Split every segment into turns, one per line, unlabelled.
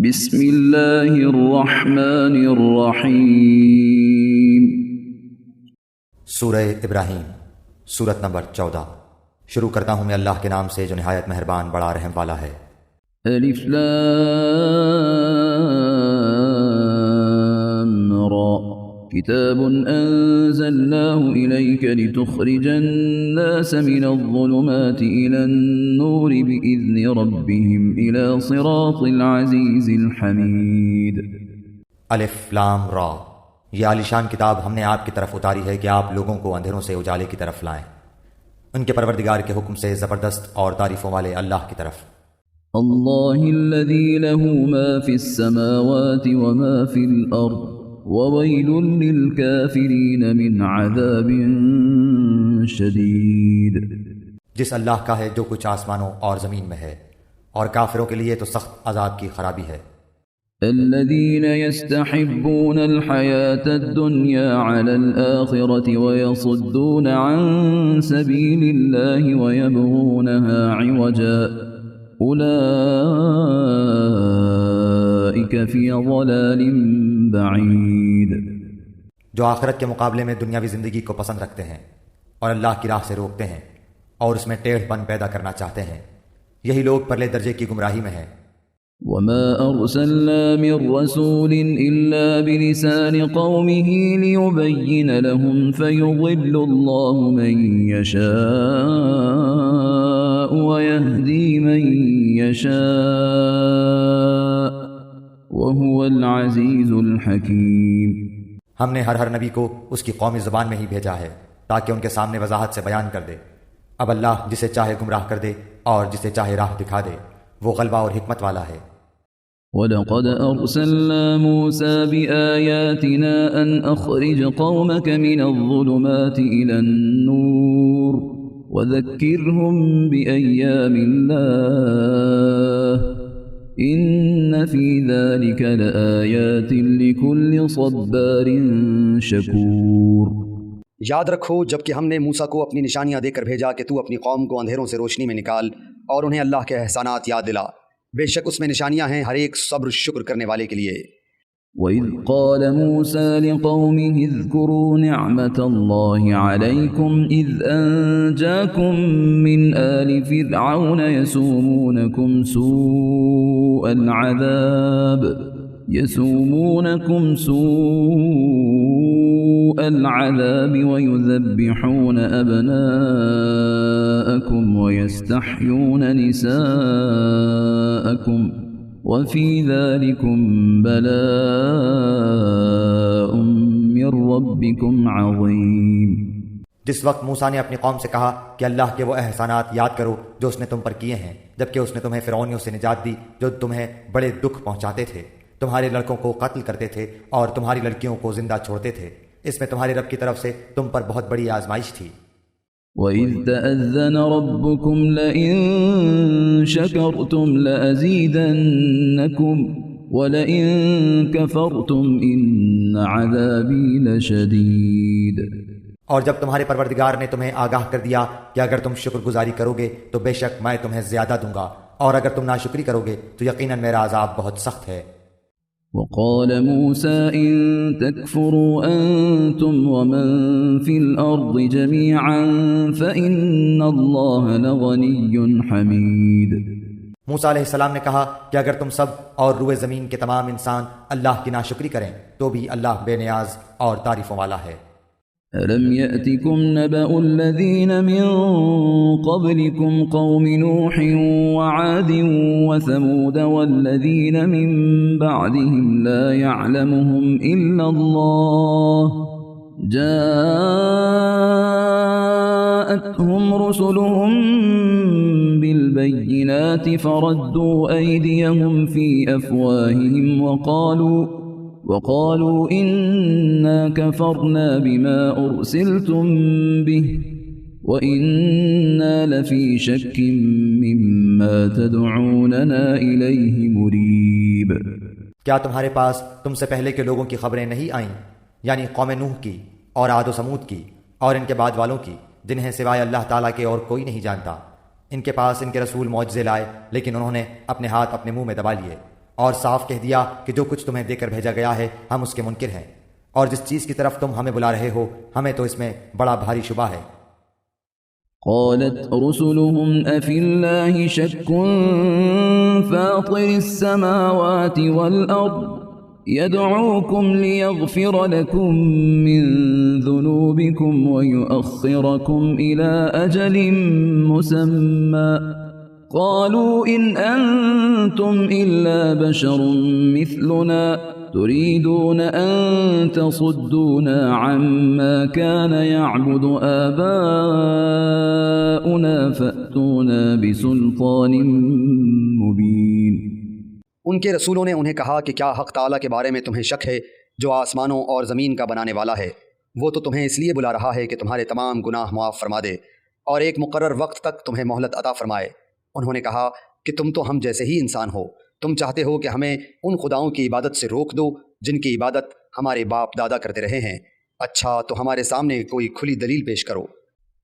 بسم اللہ الرحمن الرحیم۔
سورہ ابراہیم، سورت نمبر 14۔ شروع کرتا ہوں میں اللہ کے نام سے جو نہایت مہربان بڑا رحم والا ہے۔
الف لام را، کتاب انزلناه الیک لتخرج الناس من الظلمات الى النور باذن ربهم الى صراط العزیز الحمید۔
الف لام را، یہ عالی شان کتاب ہم نے آپ کی طرف اتاری ہے کہ آپ لوگوں کو اندھیروں سے اجالے کی طرف لائیں، ان کے پروردگار کے حکم سے زبردست اور تعریفوں والے اللہ کی طرف۔
اللہ الذی له ما فی السماوات وما فی الارض وویل للکافرین من عذاب شدید۔
جس اللہ کا ہے جو کچھ آسمانوں اور زمین میں ہے، اور کافروں کے لیے تو سخت عذاب کی خرابی ہے۔
الذين يستحبون الحياة الدنيا على الآخرة ويصدون عن سبيل الله ويبغونها عوجا أولئك في ضلال بعيد۔
جو آخرت کے مقابلے میں دنیاوی زندگی کو پسند رکھتے ہیں اور اللہ کی راہ سے روکتے ہیں اور اس میں ٹیڑھ پن پیدا کرنا چاہتے ہیں، یہی لوگ پرلے درجے کی گمراہی میں ہیں۔
وما أرسلنا من رسول إلا بلسان قومه ليبين لهم فيضل الله من يشاء ويهدي من يشاء وهو العزيز الحكيم۔
ہم نے ہر نبی کو اس کی قومی زبان میں ہی بھیجا ہے تاکہ ان کے سامنے وضاحت سے بیان کر دے۔ اب اللہ جسے چاہے گمراہ کر دے اور جسے چاہے راہ دکھا دے، وہ غلبہ اور حکمت والا ہے۔
وَلَقَدْ أَرْسَلْنَا مُوسَى بِآيَاتِنَا أَنْ أَخْرِجْ قَوْمَكَ مِنَ الظُّلُمَاتِ إِلَى النُّورِ وَذَكِّرْهُمْ بِأَيَّامِ اللَّهِ إِنَّ فِي ذَلِكَ لَآيَاتٍ لِكُلِّ صَبَّارٍ شَكُورٍ۔
یاد رکھو جب کہ ہم نے موسیٰ کو اپنی نشانیاں دے کر بھیجا کہ تو اپنی قوم کو اندھیروں سے روشنی میں نکال اور انہیں اللہ کے احسانات یاد دلا، بے شک اس میں نشانیاں ہیں ہر ایک صبر شکر کرنے والے کے لیے۔
وَإِذْ قَالَ مُوسَى لِقَوْمِهِ اذْكُرُوا نِعْمَةَ اللَّهِ عَلَيْكُمْ إِذْ أَنْجَاكُمْ مِنْ آلِ فِرْعَوْنَ يَسُومُونَكُمْ سُوءَ الْعَذَابِ وَيُذَبِّحُونَ أَبْنَاءَكُمْ وَيَسْتَحْيُونَ نِسَاءَكُمْ وَفِي ذَلِكُمْ بَلَاءٌ مِّن رَّبِّكُمْ عَظِيمٌ۔
جس وقت موسیٰ نے اپنی قوم سے کہا کہ اللہ کے وہ احسانات یاد کرو جو اس نے تم پر کیے ہیں، جبکہ اس نے تمہیں فرعونیوں سے نجات دی جو تمہیں بڑے دکھ پہنچاتے تھے، تمہارے لڑکوں کو قتل کرتے تھے اور تمہاری لڑکیوں کو زندہ چھوڑتے تھے، اس میں تمہارے رب کی طرف سے تم پر بہت بڑی آزمائش تھی۔
وَإِذْ تَأَذَّنَ رَبُّكُمْ لَئِن شَكَرْتُمْ لَأَزِيدَنَّكُمْ وَلَئِن كَفَرْتُمْ إِنَّ عَذَابِي لَشَدِيدٌ۔
اور جب تمہارے پروردگار نے تمہیں آگاہ کر دیا کہ اگر تم شکر گزاری کرو گے تو بے شک میں تمہیں زیادہ دوں گا، اور اگر تم ناشکری کرو گے تو یقیناً میرا عذاب بہت سخت ہے۔
وقال موسى إن تكفروا أنتم ومن في الأرض جميعا فإن الله لغني حميد۔
موسیٰ علیہ السلام نے کہا کہ اگر تم سب اور روئے زمین کے تمام انسان اللہ کی ناشکری کریں تو بھی اللہ بے نیاز اور تعریفوں والا ہے۔
أَلَمْ يَأْتِكُمْ نَبَأُ الَّذِينَ مِنْ قَبْلِكُمْ قَوْمِ نُوحٍ وَعَادٍ وَثَمُودَ وَالَّذِينَ مِنْ بَعْدِهِمْ لَا يَعْلَمُهُمْ إِلَّا اللَّهُ جَاءَتْهُمْ رُسُلُهُم بِالْبَيِّنَاتِ فَرَدُّوا أَيْدِيَهُمْ فِي أَفْوَاهِهِمْ وقالوا إنا كفرنا بما أرسلتم به وإنا لفي شك مما تدعوننا إليه مريب۔
کیا تمہارے پاس تم سے پہلے کے لوگوں کی خبریں نہیں آئیں، یعنی قوم نوح کی اور عاد و ثمود کی اور ان کے بعد والوں کی، جنہیں سوائے اللہ تعالیٰ کے اور کوئی نہیں جانتا؟ ان کے پاس ان کے رسول معجزے لائے، لیکن انہوں نے اپنے ہاتھ اپنے منہ میں دبا لیے، اور صاف کہہ دیا کہ جو کچھ تمہیں دے کر بھیجا گیا ہے ہم اس کے منکر ہیں، اور جس چیز کی طرف تم ہمیں بلا رہے ہو ہمیں تو اس میں بڑا بھاری شبہ ہے۔
قالت رسلهم أفي الله شك فاطر السماوات والأرض يدعوكم ليغفر لكم من ذنوبكم ويؤخركم إلى أجل مسمى قالوا إن أنتم إلا بشر مثلنا تريدون أن تصدونا عما كان يعبد آباؤنا فأتونا بسلطان مبين۔
ان کے رسولوں نے انہیں کہا کہ کیا حق تعالیٰ کے بارے میں تمہیں شک ہے جو آسمانوں اور زمین کا بنانے والا ہے؟ وہ تو تمہیں اس لیے بلا رہا ہے کہ تمہارے تمام گناہ معاف فرما دے اور ایک مقرر وقت تک تمہیں مہلت عطا فرمائے۔ انہوں نے کہا کہ تم تو ہم جیسے ہی انسان ہو، تم چاہتے ہو کہ ہمیں ان خداؤں کی عبادت سے روک دو جن کی عبادت ہمارے باپ دادا کرتے رہے ہیں۔ اچھا تو ہمارے سامنے کوئی کھلی دلیل پیش کرو۔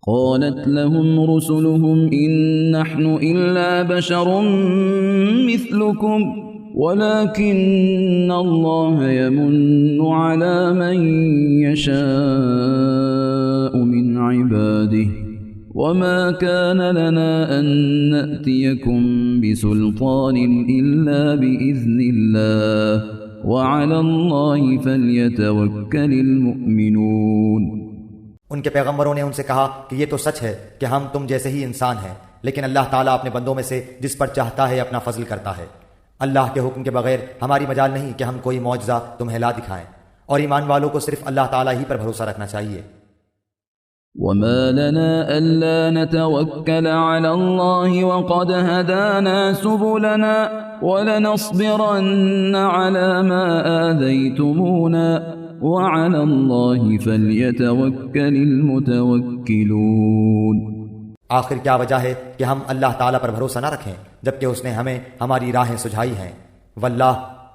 قالت لهم رسلهم إن نحن إلا بشر مثلكم ولكن الله يمن على من يشاء من عباده وما كان لنا أن نأتيكم بسلطان إلا بإذن الله وعلى الله فليتوكل المؤمنون۔
ان کے پیغمبروں نے ان سے کہا کہ یہ تو سچ ہے کہ ہم تم جیسے ہی انسان ہیں، لیکن اللہ تعالیٰ اپنے بندوں میں سے جس پر چاہتا ہے اپنا فضل کرتا ہے۔ اللہ کے حکم کے بغیر ہماری مجال نہیں کہ ہم کوئی معجزہ تمہیں لا دکھائیں، اور ایمان والوں کو صرف اللہ تعالیٰ ہی پر بھروسہ رکھنا چاہیے۔
وما لنا ألا نتوكل على الله وقد هدانا سبلنا ولنصبرن على ما آذيتمونا وعلى الله فليتوكل المتوكلون۔
آخر کیا وجہ ہے کہ ہم اللہ تعالیٰ پر بھروسہ نہ رکھیں جبکہ اس نے ہمیں ہماری راہیں سجھائی ہیں؟ واللہ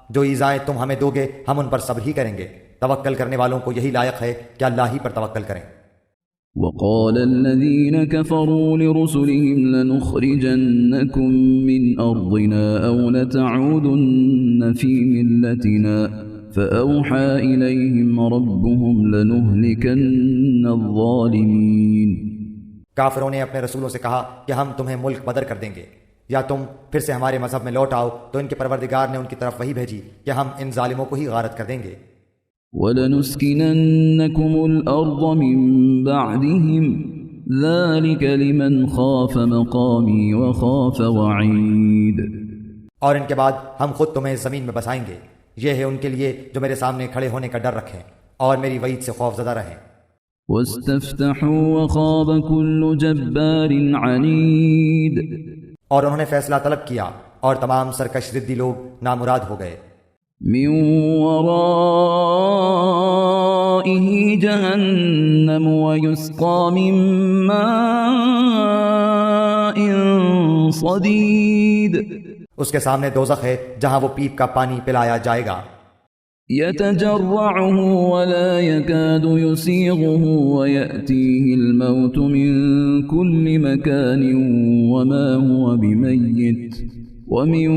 جو ایذائیں تم ہمیں دو گے ہم ان پر صبر ہی کریں گے، توکل کرنے والوں کو یہی لائق ہے کہ اللہ ہی پر توکل کریں۔
وقال الذين كفروا لرسلهم لنخرجنكم من أرضنا أو لتعودن في ملتنا فأوحى إليهم ربهم لنهلكن الظالمين۔
کافروں نے اپنے رسولوں سے کہا کہ ہم تمہیں ملک بدر کر دیں گے، یا تم پھر سے ہمارے مذہب میں لوٹ آؤ، تو ان کے پروردگار نے ان کی طرف وحی بھیجی کہ ہم ان ظالموں کو ہی غارت کر دیں گے۔
وَلَنُسْكِنَنَّكُمُ الْأَرْضَ مِنْ بَعْدِهِمْ ذَلِكَ لِمَنْ خَافَ مَقَامِي وَخَافَ وَعِيدِ۔
اور ان کے بعد ہم خود تمہیں زمین میں بسائیں گے، یہ ہے ان کے لیے جو میرے سامنے کھڑے ہونے کا ڈر رکھیں اور میری وعید سے خوف زدہ رہیں۔
وَاسْتَفْتَحُوا وَخَابَ كُلُّ جَبَّارٍ عَنِيدٍ۔
اور انہوں نے فیصلہ طلب کیا اور تمام سرکش ضدی لوگ نامراد ہو گئے۔
مِنْ وَرَائِهِ جَهَنَّمُ وَيُسْقَى مِنْ مَاءٍ صَدِيدٍ۔
اس کے سامنے دوزخ ہے جہاں وہ پیپ کا پانی پلایا جائے گا۔
يتجرعه ولا يكاد يسيغه ويأتيه الموت من كل مكان وما هو بميت ومن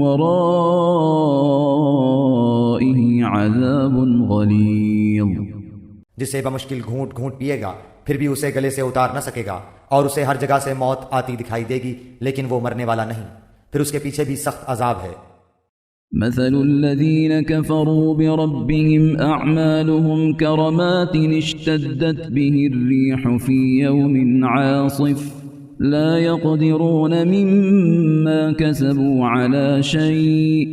ورائه عذاب غليظ۔
جسے بمشکل گھونٹ گھونٹ پیے گا پھر بھی اسے گلے سے اتار نہ سکے گا، اور اسے ہر جگہ سے موت آتی دکھائی دے گی لیکن وہ مرنے والا نہیں، پھر اس کے پیچھے بھی سخت عذاب ہے۔
مثل الذين كفروا بربهم أعمالهم كرماد اشتدت به الريح في يوم عاصف لا يقدرون مما كسبوا على شيء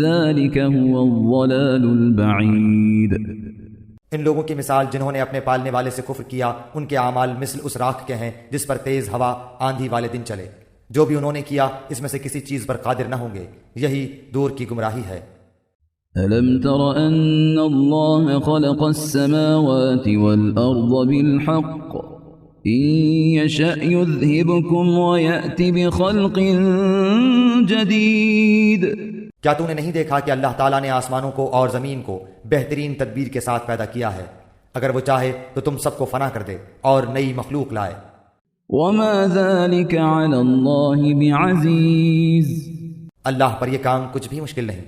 ذلك هو الضلال البعيد۔
ان لوگوں کی مثال جنہوں نے اپنے پالنے والے سے کفر کیا، ان کے اعمال مثل اس راکھ کے ہیں جس پر تیز ہوا آندھی والے دن چلے، جو بھی انہوں نے کیا اس میں سے کسی چیز پر قادر نہ ہوں گے، یہی دور کی گمراہی ہے۔
أَلَمْ تَرَ أَنَّ اللَّهَ خَلَقَ السَّمَاوَاتِ وَالْأَرْضَ بِالْحَقِّ إِن يَشَأْ يُذْهِبْكُمْ وَيَأْتِ بِخَلْقٍ جَدِيدٍ۔
کیا تو نے نہیں دیکھا کہ اللہ تعالیٰ نے آسمانوں کو اور زمین کو بہترین تدبیر کے ساتھ پیدا کیا ہے؟ اگر وہ چاہے تو تم سب کو فنا کر دے اور نئی مخلوق لائے۔
وَمَا ذَلِكَ عَلَى اللَّهِ بِعَزِيزٍ۔
اللہ پر یہ کام کچھ بھی مشکل نہیں۔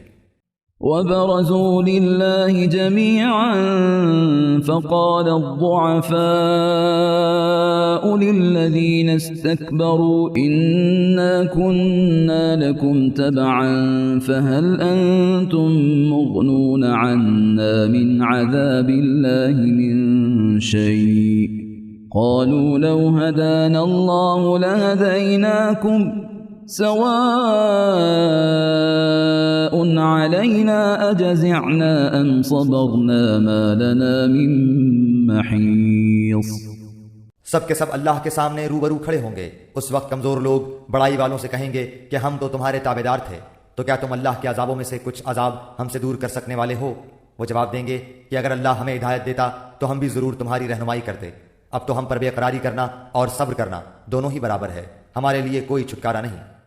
وبرزوا لله جميعا فقال الضعفاء للذين استكبروا إنا كنا لكم تبعا فهل أنتم مغنون عنا من عذاب الله من شيء قالوا لو هدانا الله لهديناكم سواء علينا أجزعنا أم صبرنا ما لنا من محيص۔
سب کے سب اللہ کے سامنے روبرو کھڑے ہوں گے۔ اس وقت کمزور لوگ بڑائی والوں سے کہیں گے کہ ہم تو تمہارے تابعدار تھے، تو کیا تم اللہ کے عذابوں میں سے کچھ عذاب ہم سے دور کر سکنے والے ہو؟ وہ جواب دیں گے کہ اگر اللہ ہمیں ہدایت دیتا تو ہم بھی ضرور تمہاری رہنمائی کرتے۔ اب تو ہم پر بے قراری کرنا اور صبر کرنا دونوں ہی برابر ہے، ہمارے لیے کوئی چھٹکارا نہیں۔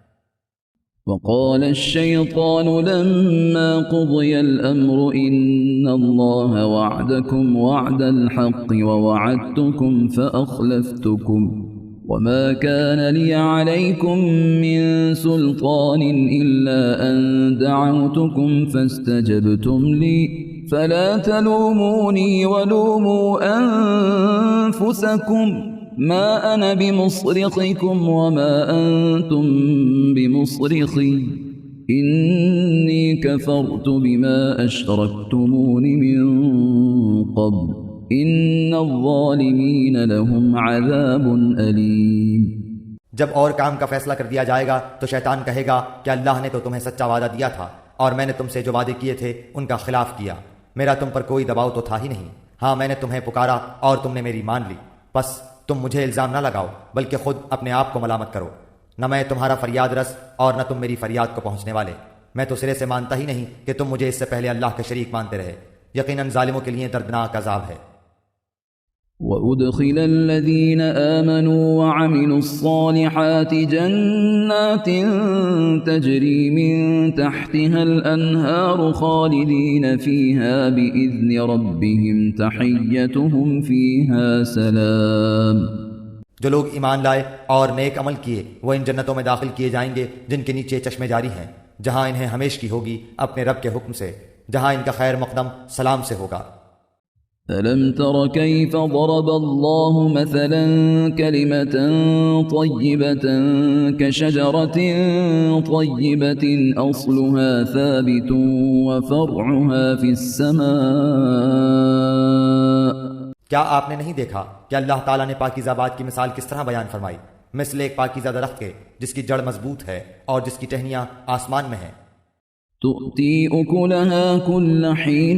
وقال الشيطان لما قضي الأمر إن الله وعدكم وعد الحق ووعدتكم فأخلفتكم وما كان لي عليكم من سلطان إلا أن دعوتكم فاستجبتم لي فلا تلوموني ولوموا أنفسكم ما أنا بمصرخكم وما أنتم بمصرخي إني كفرت بما أشركتمون من قبل إن الظالمين لهم عذاب أليم۔
جب اور کام کا فیصلہ کر دیا جائے گا تو شیطان کہے گا کہ اللہ نے تو تمہیں سچا وعدہ دیا تھا اور میں نے تم سے جو وعدے کیے تھے ان کا خلاف کیا، میرا تم پر کوئی دباؤ تو تھا ہی نہیں۔ ہاں میں نے تمہیں پکارا اور تم نے میری مان لی، بس تم مجھے الزام نہ لگاؤ بلکہ خود اپنے آپ کو ملامت کرو۔ نہ میں تمہارا فریاد رس اور نہ تم میری فریاد کو پہنچنے والے۔ میں تو سرے سے مانتا ہی نہیں کہ تم مجھے اس سے پہلے اللہ کے شریک مانتے رہے۔ یقیناً ظالموں کے لیے دردناک عذاب ہے۔
وَأُدْخِلَ الَّذِينَ آمَنُوا وَعَمِلُوا الصَّالِحَاتِ جَنَّاتٍ تَجْرِي مِن تَحْتِهَا الْأَنْهَارُ خَالِدِينَ فِيهَا بِإِذْنِ رَبِّهِمْ تَحِيَّتُهُمْ فِيهَا سَلَامٌ۔
جو لوگ ایمان لائے اور نیک عمل کیے وہ ان جنتوں میں داخل کیے جائیں گے جن کے نیچے چشمے جاری ہیں، جہاں انہیں ہمیشگی ہوگی اپنے رب کے حکم سے، جہاں ان کا خیر مقدم سلام سے ہوگا۔
أَلَمْ تَرَ كَيْفَ ضَرَبَ اللَّهُ مَثَلًا كَلِمَةً طَيِّبَةً كَشَجَرَةٍ طَيِّبَةٍ أَصْلُهَا ثَابِتٌ وَفَرْعُهَا فِي السَّمَاءِ۔
کیا آپ نے نہیں دیکھا کہ اللہ تعالیٰ نے پاکیزہ بات کی مثال کس طرح بیان فرمائی، مثل ایک پاکیزہ درخت کے جس کی جڑ مضبوط ہے اور جس کی ٹہنیاں آسمان میں ہیں۔
تؤتي أكلها كل حين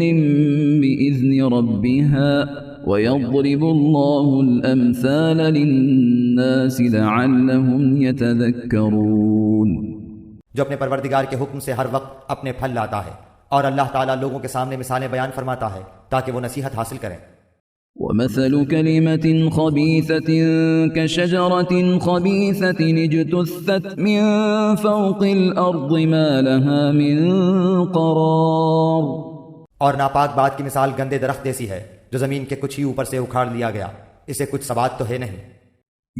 بإذن ربها ويضرب الله الأمثال للناس لعلهم يتذكرون۔
جو اپنے پروردگار کے حکم سے ہر وقت اپنے پھل لاتا ہے اور اللہ تعالیٰ لوگوں کے سامنے مثالیں بیان فرماتا ہے تاکہ وہ نصیحت حاصل کریں۔
ومثل كلمة خبيثة كشجرة خبيثة اجتثت من فوق الأرض ما لها من قرار۔
اور ناپاک بات کی مثال گندے درخت جیسی ہے جو زمین کے کچھ ہی اوپر سے اکھاڑ لیا گیا، اسے کچھ ثبات تو ہے نہیں۔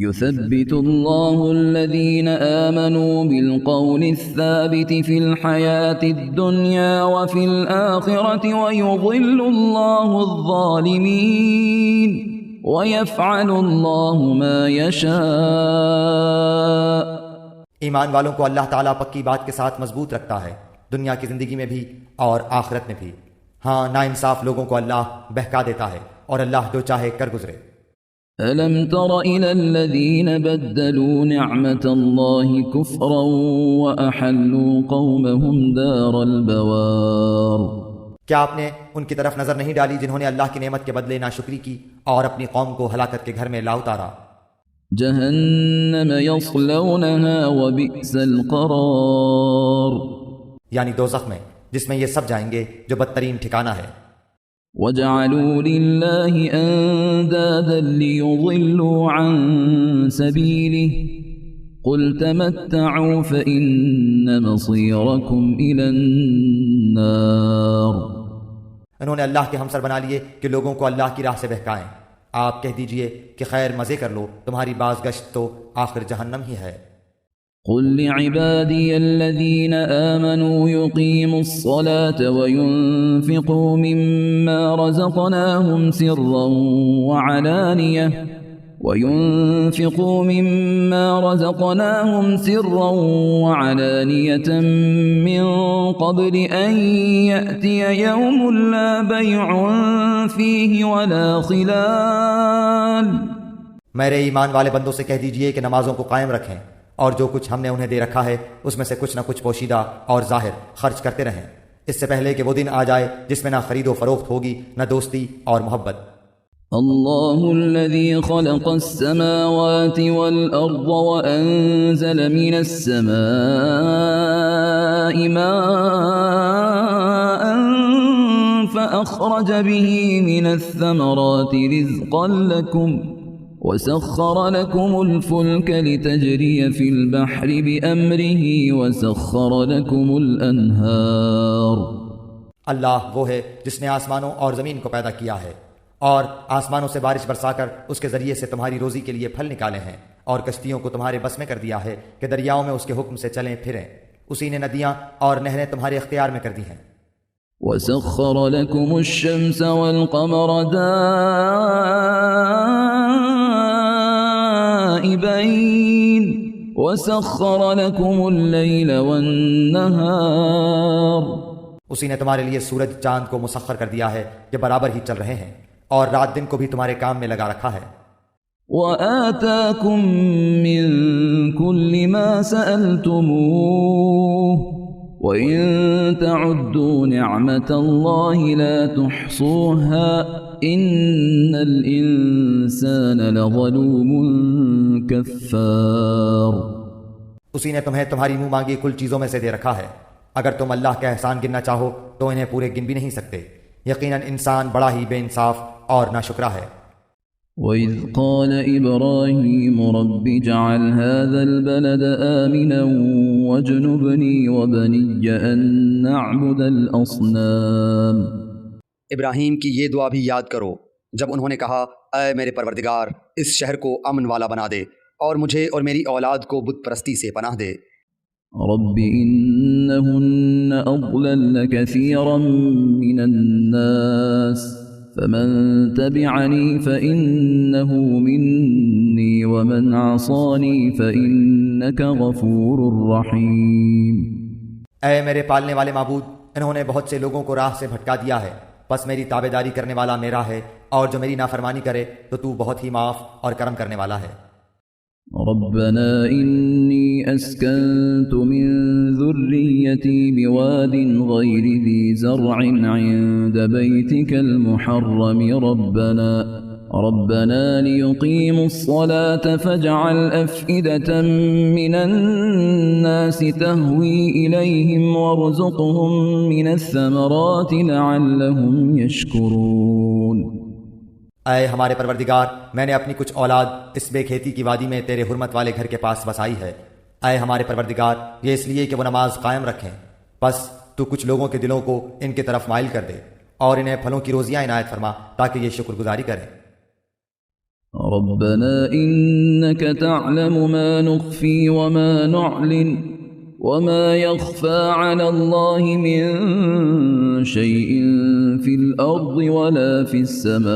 يثبت الله الذين آمنوا بالقول الثابت في الحياة الدنيا وفي الآخرة ويضل الله الظالمين ويفعل الله ما يشاء۔
ایمان والوں کو اللہ تعالیٰ پکی بات کے ساتھ مضبوط رکھتا ہے، دنیا کی زندگی میں بھی اور آخرت میں بھی۔ ہاں ناانصاف لوگوں کو اللہ بہکا دیتا ہے اور اللہ جو چاہے کر گزرے۔
أَلَمْ تَرَ إِلَى الَّذِينَ بَدَّلُوا نِعْمَةَ اللَّهِ كُفْرًا وَأَحَلُّوا قَوْمَهُمْ دَارَ الْبَوَارِ۔
کیا آپ نے ان کی طرف نظر نہیں ڈالی جنہوں نے اللہ کی نعمت کے بدلے ناشکری کی اور اپنی قوم کو ہلاکت کے گھر میں لا اتارا؟
جَهَنَّمَ يَصْلَوْنَهَا وَبِئْسَ الْقَرَارُ۔
یعنی دوزخ میں، جس میں یہ سب جائیں گے جو بدترین ٹھکانہ ہے۔
وَجَعَلُوا لِلَّهِ أَندَادًا لِيُضِلُّوا عَن سَبِيلِهِ قُلْ تَمَتَّعُوا فَإِنَّ مَصِيرَكُمْ إِلَى النَّارِ۔
انہوں نے اللہ کے ہمسر بنا لیے کہ لوگوں کو اللہ کی راہ سے بہکائیں۔ آپ کہہ دیجئے کہ خیر مزے کر لو، تمہاری باز گشت تو آخر جہنم ہی ہے۔
قل لعبادي الذين آمنوا يقيموا الصلاة وينفقوا مما رزقناهم سرا وعلانية من قبل أن يأتي يوم لا بيع فيه ولا خلال.
میرے ایمان والے بندوں سے کہہ دیجئے کہ نمازوں کو قائم رکھیں اور جو کچھ ہم نے انہیں دے رکھا ہے اس میں سے کچھ نہ کچھ پوشیدہ اور ظاہر خرچ کرتے رہیں، اس سے پہلے کہ وہ دن آ جائے جس میں نہ خرید و فروخت ہوگی نہ دوستی اور محبت.
الله الذي خلق السماوات والأرض وأنزل من السماء ماء فأخرج به من الثمرات رزقا لكم وسخر لكم الفلك لتجري في البحر بأمره وسخر لكم الأنهار.
اللہ وہ ہے جس نے آسمانوں اور زمین کو پیدا کیا ہے اور آسمانوں سے بارش برسا کر اس کے ذریعے سے تمہاری روزی کے لیے پھل نکالے ہیں، اور کشتیوں کو تمہارے بس میں کر دیا ہے کہ دریاؤں میں اس کے حکم سے چلیں پھریں. اسی نے ندیاں اور نہریں تمہارے اختیار میں کر دی ہیں.
وسخر لكم الشمس والقمر دائبين وسخر لكم الليل والنهار.
اسی نے تمہارے لیے سورج چاند کو مسخر کر دیا ہے کہ برابر ہی چل رہے ہیں، اور رات دن کو بھی تمہارے کام میں لگا رکھا ہے.
وآتاكم من كل ما سألتموه وإن تعدوا نعمة الله لا تحصوها إن الإنسان لظلوم كفار.
اسی نے تمہیں تمہاری منہ مانگی کل چیزوں میں سے دے رکھا ہے، اگر تم اللہ کا احسان گننا چاہو تو انہیں پورے گن بھی نہیں سکتے. یقیناً انسان بڑا ہی بے انصاف اور ناشکرا ہے.
وَإِذْ قَالَ إِبْرَاهِيمُ رَبِّ اجْعَلْ هَذَا الْبَلَدَ آمِنًا وَاجْنُبْنِي وَبَنِيَّ أَن نَّعْبُدَ الْأَصْنَامَ.
ابراہیم کی یہ دعا بھی یاد کرو جب انہوں نے کہا اے میرے پروردگار اس شہر کو امن والا بنا دے اور مجھے اور میری اولاد کو بت پرستی سے پناہ دے.
رب إنهن أضللن كثيرا من الناس فمن تبعني فإنه مني ومن عصاني فإنك غفور رحيم.
اے میرے پالنے والے معبود، انہوں نے بہت سے لوگوں کو راہ سے بھٹکا دیا ہے، بس میری تابع داری کرنے والا میرا ہے، اور جو میری نافرمانی کرے تو تو بہت ہی معاف اور کرم کرنے والا ہے.
ربنا إني أسكنت من ذريتي بواد غير ذي زرع عند بيتك المحرم ربنا ليقيموا الصلاة فاجعل أفئدة من الناس تهوي إليهم وارزقهم من الثمرات لعلهم يشكرون.
اے ہمارے پروردگار، میں نے اپنی کچھ اولاد اس بے کھیتی کی وادی میں تیرے حرمت والے گھر کے پاس بسائی ہے. اے ہمارے پروردگار، یہ اس لیے کہ وہ نماز قائم رکھیں، بس تو کچھ لوگوں کے دلوں کو ان کی طرف مائل کر دے اور انہیں پھلوں کی روزیاں عنایت فرما تاکہ یہ شکر گزاری کریں.
ربنا إنك تعلم ما نخفي وما نعلن وما يخفى على الله من شيء في الأرض ولا في السماء.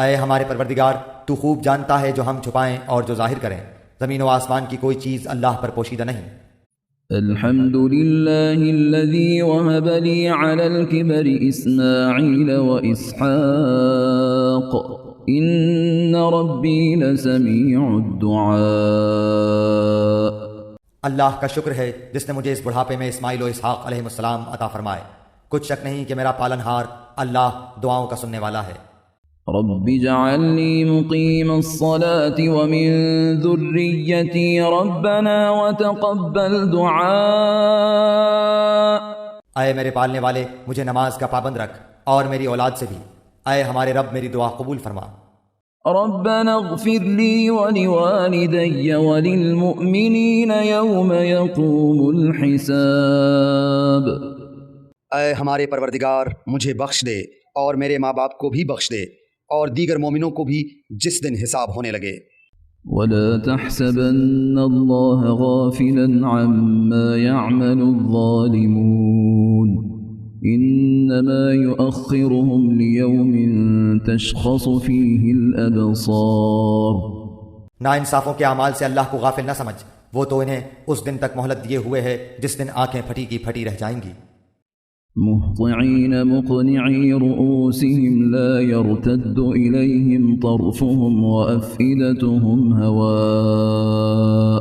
اے ہمارے پروردگار، تو خوب جانتا ہے جو ہم چھپائیں اور جو ظاہر کریں. زمین و آسمان کی کوئی چیز اللہ پر پوشیدہ نہیں.
الحمد لله الذي وهب لي على الكبر إسماعيل وإسحاق إن ربي لسميع الدعاء.
اللہ کا شکر ہے جس نے مجھے اس بڑھاپے میں اسماعیل و اسحاق علیہ السلام عطا فرمائے. کچھ شک نہیں کہ میرا پالنہار اللہ دعاؤں کا سننے والا ہے.
رب اجعلني مقيم الصلاة ومن ذريتي ربنا وتقبل دعاء.
اے میرے پالنے والے، مجھے نماز کا پابند رکھ اور میری اولاد سے بھی. اے ہمارے رب، میری دعا قبول فرما.
ربنا اغفر لي ولوالدي وللمؤمنين يوم يقوم الحساب.
اے ہمارے پروردگار مجھے بخش دے اور میرے ماں باپ کو بھی بخش دے اور دیگر مومنوں کو بھی جس دن حساب ہونے لگے.
ولا تحسبن الله غافلا عما يعمل الظالمون إنما يؤخرهم ليوم تشخص فيه الأبصار
ناانصافوں کے اعمال سے اللہ کو غافل نہ سمجھ، وہ تو انہیں اس دن تک مہلت دیے ہوئے ہے جس دن آنکھیں پھٹی کی پھٹی رہ جائیں گی۔
مهطعين مقنعي رؤوسهم لا يرتد إليهم طرفهم وأفئدتهم هواء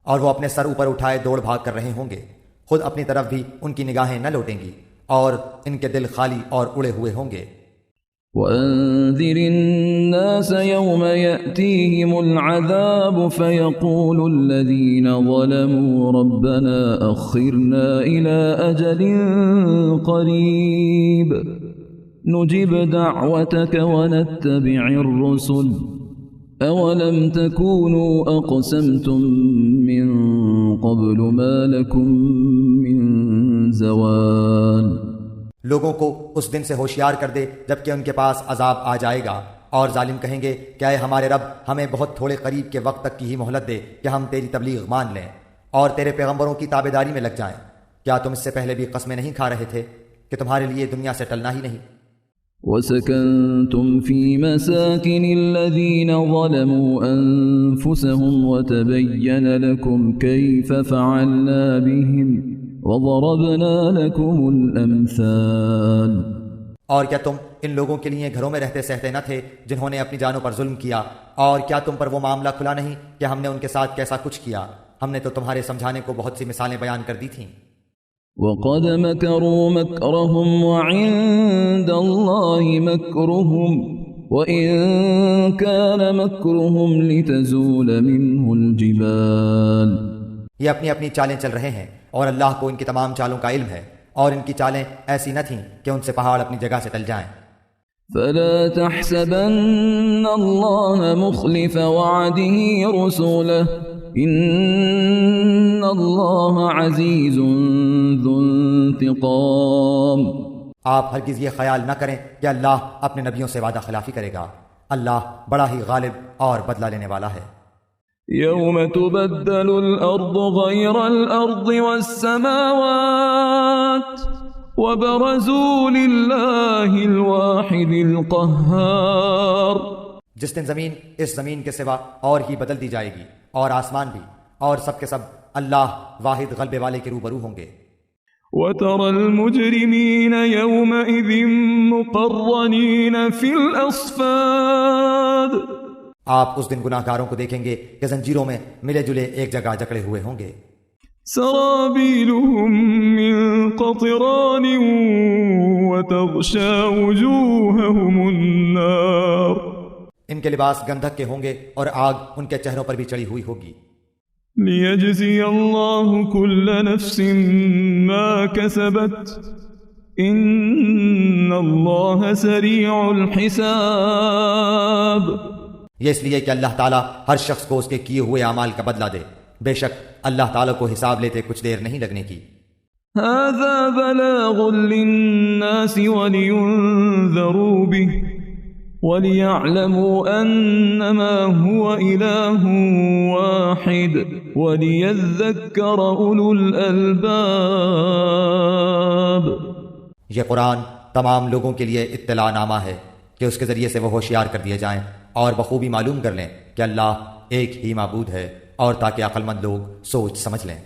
اور وہ اپنے سر اوپر اٹھائے دوڑ بھاگ کر رہے ہوں گے، خود اپنی طرف بھی ان کی نگاہیں نہ لوٹیں گی اور ان کے دل خالی اور اڑے ہوئے ہوں گے۔
وأنذر الناس يوم يأتيهم العذاب فيقول الذين ظلموا ربنا أخرنا إلى أجل قريب نجب دعوتك ونتبع الرسل أولم تكونوا أقسمتم من قبل ما لكم من زوال
لوگوں کو اس دن سے ہوشیار کر دے جبکہ ان کے پاس عذاب آ جائے گا، اور ظالم کہیں گے کہ اے ہمارے رب ہمیں بہت تھوڑے قریب کے وقت تک کی ہی مہلت دے کہ ہم تیری تبلیغ مان لیں اور تیرے پیغمبروں کی تابعداری میں لگ جائیں۔ کیا تم اس سے پہلے بھی قسمیں نہیں کھا رہے تھے کہ تمہارے لیے دنیا سے ٹلنا ہی نہیں؟
وسكنتم في مساكن الذين ظلموا أنفسهم وتبين لكم كيف فعلنا بهم وضربنا لكم الأمثال
اور کیا تم ان لوگوں کے لیے گھروں میں رہتے سہتے نہ تھے جنہوں نے اپنی جانوں پر ظلم کیا، اور کیا تم پر وہ معاملہ کھلا نہیں کہ ہم نے ان کے ساتھ کیسا کچھ کیا؟ ہم نے تو تمہارے سمجھانے کو بہت سی مثالیں بیان کر دی تھیں۔
وقد مكروا مكرهم وعند الله مكرهم وإن كان مكرهم لتزول منه الجبال
یہ اپنی اپنی چالیں چل رہے ہیں اور اللہ کو ان کی تمام چالوں کا علم ہے، اور ان کی چالیں ایسی نہ تھیں کہ ان سے پہاڑ اپنی جگہ سے ٹل جائیں۔
فلا تحسبن الله مخلف وعده رسله إن الله عزيز ذو انتقام
آپ ہرگز یہ خیال نہ کریں کہ اللہ اپنے نبیوں سے وعدہ خلافی کرے گا، اللہ بڑا ہی غالب اور بدلہ لینے والا ہے۔
يوم تبدل الأرض غير الأرض والسماوات وبرزوا لله الواحد القهار
جس دن زمین اس زمین کے سوا اور ہی بدل دی جائے گی، اور آسمان بھی، اور سب کے سب اللہ واحد غلبے والے کے روبرو ہوں گے۔
وترى المجرمين يومئذ مقرنين في الأصفاد
آپ اس دن گناہ گاروں کو دیکھیں گے کہ زنجیروں میں ملے جلے ایک جگہ جکڑے ہوئے ہوں گے۔
سرابيلهم من قطران وتغشى وجوههم النار
ان کے لباس گندھک کے ہوں گے اور آگ ان کے چہروں پر بھی چڑھی ہوئی ہوگی۔
ليجزي الله كل نفس ما كسبت إن الله سريع الحساب
یہ اس لیے کہ اللہ تعالیٰ ہر شخص کو اس کے کیے ہوئے اعمال کا بدلہ دے، بے شک اللہ تعالیٰ کو حساب لیتے کچھ دیر نہیں لگنے کی۔
هذا بلاغ للناس ولينذروا به وليعلموا أنما هو إله واحد وليذكر أولو الألباب
یہ قرآن تمام لوگوں کے لیے اطلاع نامہ ہے کہ اس کے ذریعے سے وہ ہوشیار کر دیے جائیں اور بخوبی معلوم کر لیں کہ اللہ ایک ہی معبود ہے، اور تاکہ عقل مند لوگ سوچ سمجھ لیں۔